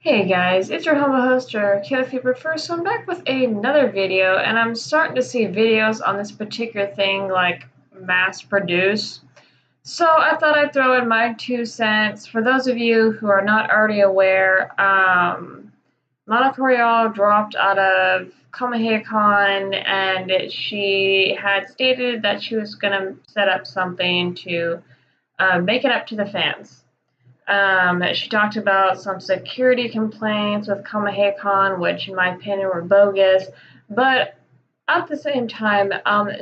Hey guys, it's your humble host, Kayla First. So I'm back with another video, and I'm starting to see videos on this particular thing like mass produce. So I thought I'd throw in my 2 cents. For those of you who are not already aware, Monica Rial dropped out of Kameha Con, and she had stated that she was going to set up something to make it up to the fans. She talked about some security complaints with Kameha Con, which in my opinion were bogus, but at the same time,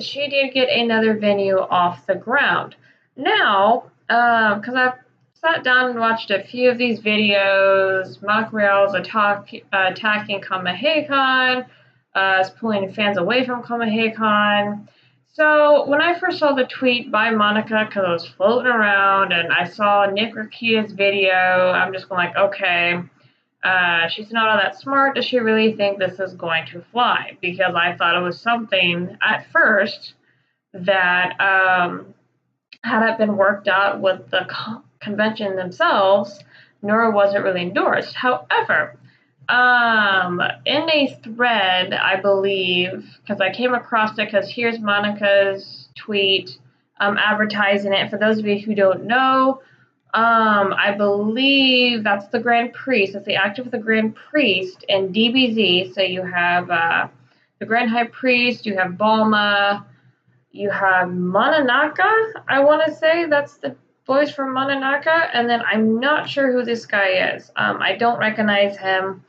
she did get another venue off the ground. Now, because I've sat down and watched a few of these videos, Mock Real's attacking Kameha Con, pulling fans away from Kameha Con. So when I first saw the tweet by Monica, because I was floating around and I saw Nick Rakita's video, I'm just going like, okay, she's not all that smart. Does she really think this is going to fly? Because I thought it was something at first that hadn't been worked out with the convention themselves, nor was it really endorsed. However, in a thread, I believe, because I came across it, because here's Monica's tweet advertising it. For those of you who don't know, I believe that's the Grand Priest. It's the active of the Grand Priest in DBZ. So you have the Grand High Priest, you have Balma, you have Mananaka, I want to say. That's the voice from Mananaka. And then I'm not sure who this guy is. I don't recognize him.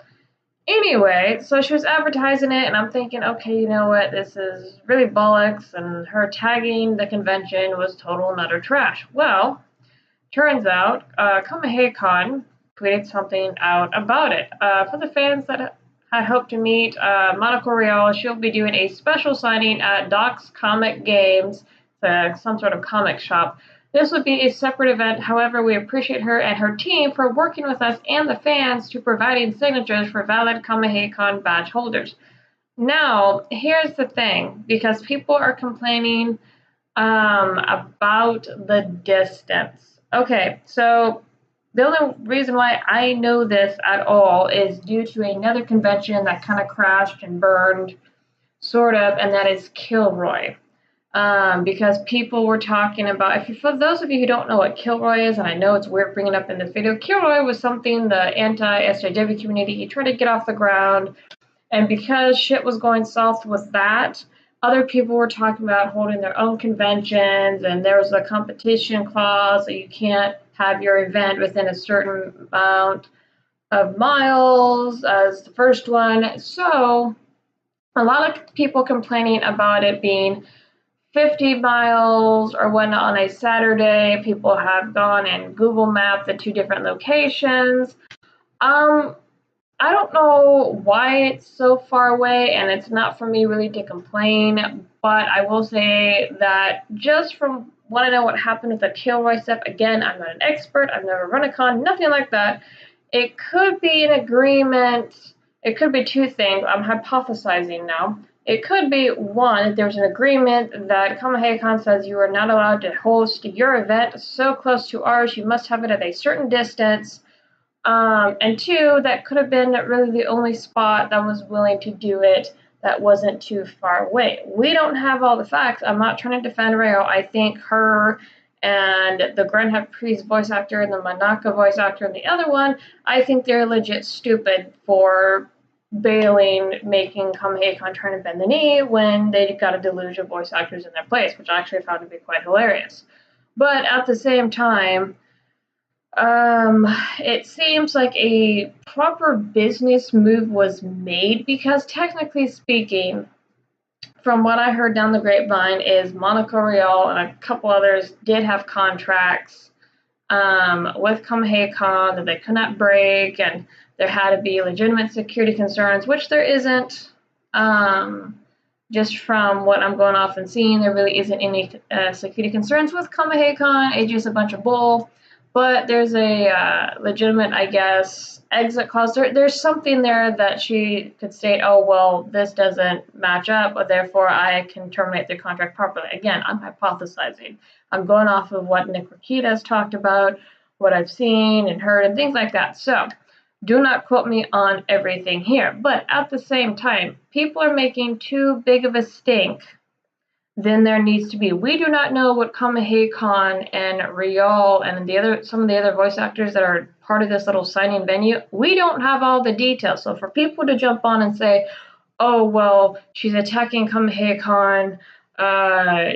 Anyway, so she was advertising it, and I'm thinking, okay, you know what, this is really bollocks, and her tagging the convention was total and utter trash. Well, turns out, Kameha Con tweeted something out about it. For the fans that had hoped to meet Monica Rial, she'll be doing a special signing at Doc's Comic Games, some sort of comic shop. This would be a separate event. However, we appreciate her and her team for working with us and the fans to providing signatures for valid Kameha Con badge holders. Now, here's the thing, because people are complaining about the distance. Okay, so the only reason why I know this at all is due to another convention that kind of crashed and burned, sort of, and that is Kilroy. Because people were talking about, for those of you who don't know what Kilroy is, and I know it's weird bringing it up in this video, Kilroy was something the anti-SJW community tried to get off the ground, and because shit was going south with that, other people were talking about holding their own conventions, and there was a competition clause that you can't have your event within a certain amount of miles as the first one. So a lot of people complaining about it being 50 miles or whatnot on a Saturday. People have gone and Google mapped the two different locations. I don't know why it's so far away, and it's not for me really to complain, but I will say that just from what I know what happened with the Kilroy stuff, again, I'm not an expert, I've never run a con, nothing like that. It could be an agreement, it could be two things, I'm hypothesizing now. It could be, one, there's an agreement that Kameha Con says you are not allowed to host your event so close to ours, you must have it at a certain distance. And two, that could have been really the only spot that was willing to do it that wasn't too far away. We don't have all the facts. I'm not trying to defend Rial. I think her and the Grand High Priest voice actor and the Manaka voice actor and the other one, I think they're legit stupid for bailing, making Kameha Con trying to bend the knee when they got a deluge of voice actors in their place, which I actually found to be quite hilarious. But at the same time, it seems like a proper business move was made because technically speaking, from what I heard down the grapevine, is Monica Rial and a couple others did have contracts with Kameha Con that they could not break, and there had to be legitimate security concerns, which there isn't. Just from what I'm going off and seeing, there really isn't any security concerns with Kameha Con. It's just a bunch of bull. But there's a legitimate, I guess, exit clause. There's something there that she could state, oh, well, this doesn't match up, but therefore I can terminate the contract properly. Again, I'm hypothesizing. I'm going off of what Nick Rakita has talked about, what I've seen and heard, and things like that. So Do not quote me on everything here. But at the same time, people are making too big of a stink than there needs to be. We do not know what Kameha Con and Rial and some of the other voice actors that are part of this little signing venue. We don't have all the details. So for people to jump on and say, oh, well, she's attacking Kameha Con,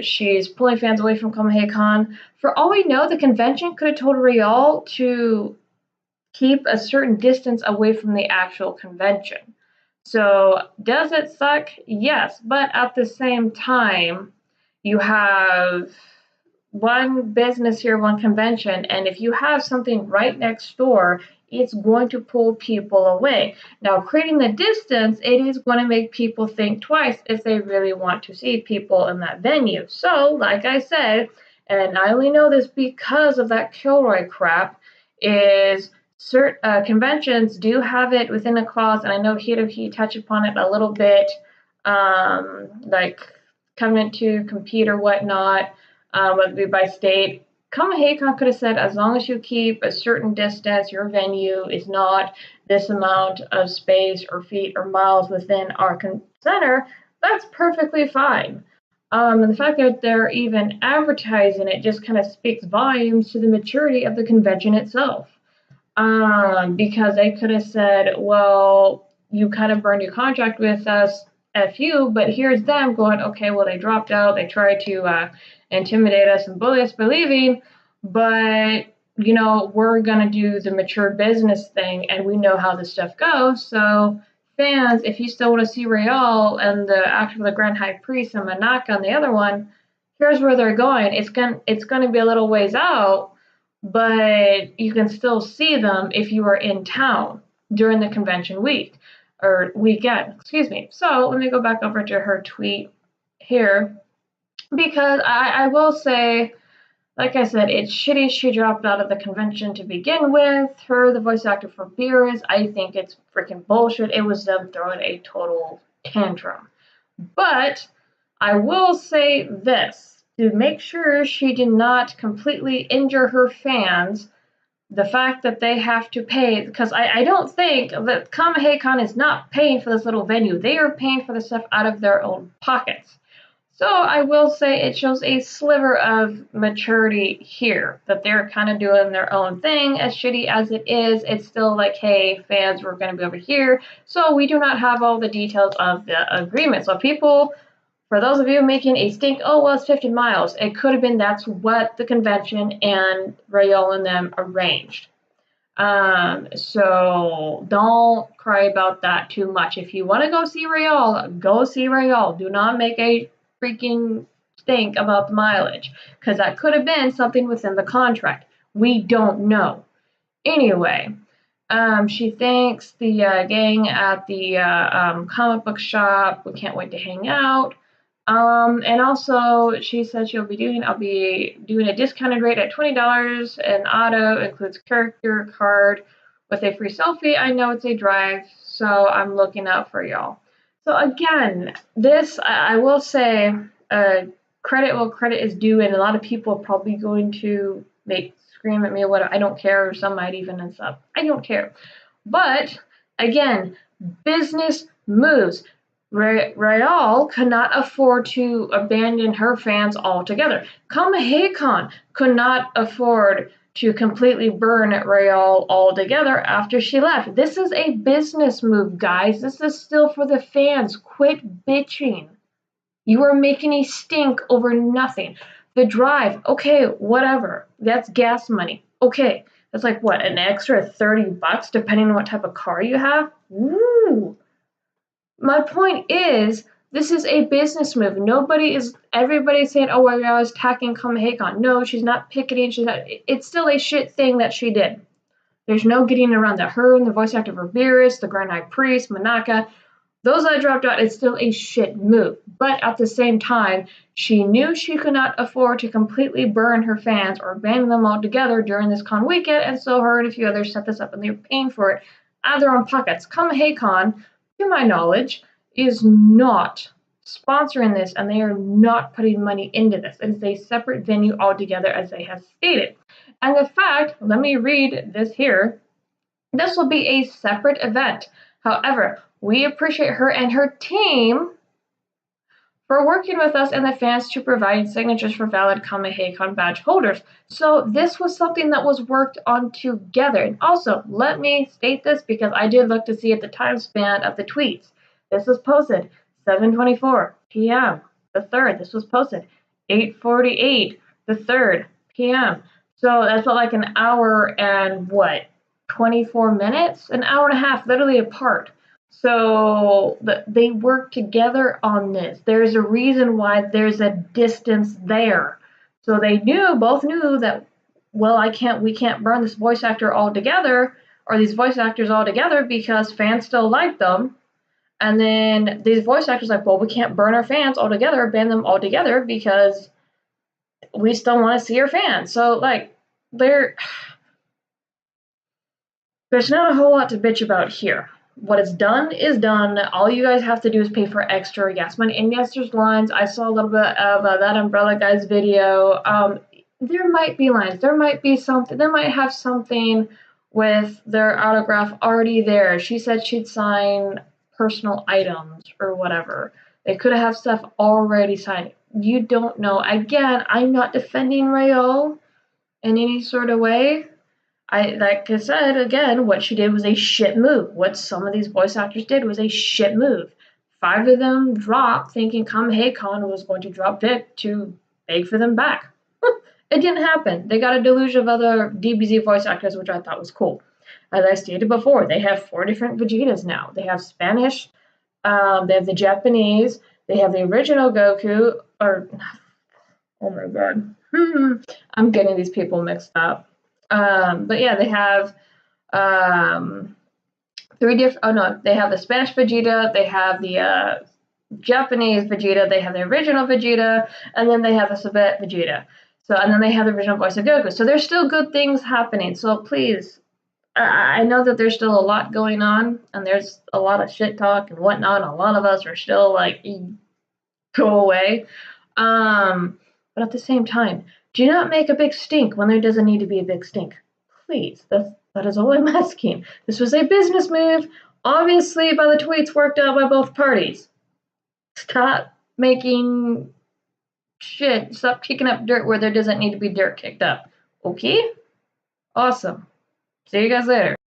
she's pulling fans away from Kameha Con. For all we know, the convention could have told Rial to keep a certain distance away from the actual convention. So does it suck? Yes, but at the same time, you have one business here, one convention, and if you have something right next door, it's going to pull people away. Now, creating the distance, it is going to make people think twice if they really want to see people in that venue. So, like I said, and I only know this because of that Kilroy crap, is certain conventions do have it within a clause, and I know he touched upon it a little bit, like covenant to compete or whatnot, whether it be by state. Kameha Con could have said, as long as you keep a certain distance, your venue is not this amount of space or feet or miles within our center, that's perfectly fine. And the fact that they're even advertising it just kind of speaks volumes to the maturity of the convention itself. Because they could have said, well, you kind of burned your contract with us, F you, but here's them going, okay, well, they dropped out, they tried to intimidate us and bully us by leaving, but, you know, we're going to do the mature business thing, and we know how this stuff goes, so fans, if you still want to see Rial and the actor of the Grand High Priest and Manaka on the other one, here's where they're going. It's going to be a little ways out, but you can still see them if you are in town during the convention week or weekend, excuse me. So let me go back over to her tweet here, because I will say, like I said, it's shitty she dropped out of the convention to begin with. Her, the voice actor for Beerus, I think it's freaking bullshit. It was them throwing a total tantrum. But I will say this, to make sure she did not completely injure her fans, the fact that they have to pay, because I don't think that Kameha Con is not paying for this little venue. They are paying for the stuff out of their own pockets. So I will say it shows a sliver of maturity here, that they're kind of doing their own thing. As shitty as it is, it's still like, hey, fans, we're going to be over here. So we do not have all the details of the agreement. So people, for those of you making a stink, oh, well, it's 50 miles. It could have been that's what the convention and Rial and them arranged. So don't cry about that too much. If you want to go see Rial, go see Rial. Do not make a freaking stink about the mileage, because that could have been something within the contract. We don't know. Anyway, she thanks the gang at the comic book shop. We can't wait to hang out. And also, she says I'll be doing a discounted rate at $20, and auto includes character card with a free selfie. I know it's a drive, so I'm looking out for y'all. So again, this, I will say, credit where credit is due, and a lot of people are probably going to scream at me or whatever. I don't care, or some might even and stuff. I don't care. But again, business moves. Rial could not afford to abandon her fans altogether. Kameha Con could not afford to completely burn Rial altogether after she left. This is a business move, guys. This is still for the fans. Quit bitching. You are making a stink over nothing. The drive, okay, whatever. That's gas money. Okay, that's like what, an extra $30 depending on what type of car you have? Woo! My point is, this is a business move. Everybody's saying, oh, I was attacking Kameha Con. No, she's not picketing. It's still a shit thing that she did. There's no getting around that. Her and the voice actor for Beerus, the Grand High Priest, Manaka, those that dropped out, it's still a shit move. But at the same time, she knew she could not afford to completely burn her fans or abandon them altogether during this con weekend, and so her and a few others set this up, and they were paying for it out of their own pockets. Kameha Con, to my knowledge, is not sponsoring this, and they are not putting money into this. It is a separate venue altogether, as they have stated. And the fact, let me read this here, This will be a separate event. However, we appreciate her and her team for working with us and the fans to provide signatures for valid Kameha Con badge holders. So this was something that was worked on together. And also, let me state this because I did look to see at the time span of the tweets. This was posted 7:24 p.m. the 3rd. This was posted 8:48 the 3rd p.m. So that's like an hour and what, 24 minutes? An hour and a half, literally apart. So they work together on this. There's a reason why there's a distance there. So they both knew that, well, we can't burn this voice actor all together, or these voice actors all together, because fans still like them. And then these voice actors like, well, we can't burn our fans all together, ban them all together, because we still want to see our fans. So like, there's not a whole lot to bitch about here. What is done is done. All you guys have to do is pay for extra gas money. And yes, there's lines. I saw a little bit of that Umbrella Guy's video. There might be lines. There might be something. They might have something with their autograph already there. She said she'd sign personal items or whatever. They could have stuff already signed. You don't know. Again, I'm not defending Rial in any sort of way. Like I said, again, what she did was a shit move. What some of these voice actors did was a shit move. 5 of them dropped thinking Kameha Con was going to drop Vic to beg for them back. It didn't happen. They got a deluge of other DBZ voice actors, which I thought was cool. As I stated before, they have 4 different Vegetas now. They have Spanish, they have the Japanese, they have the original Goku, or, oh my god, I'm getting these people mixed up. But yeah, they have 3 different. Oh no, they have the Spanish Vegeta, they have the Japanese Vegeta, they have the original Vegeta, and then they have the Soviet Vegeta. So, and then they have the original voice of Goku. So there's still good things happening. So please, I know that there's still a lot going on, and there's a lot of shit talk and whatnot. And a lot of us are still like, go away. But at the same time, do not make a big stink when there doesn't need to be a big stink. Please, that is all I'm asking. This was a business move, obviously by the tweets worked out by both parties. Stop making shit. Stop kicking up dirt where there doesn't need to be dirt kicked up. Okay? Awesome. See you guys later.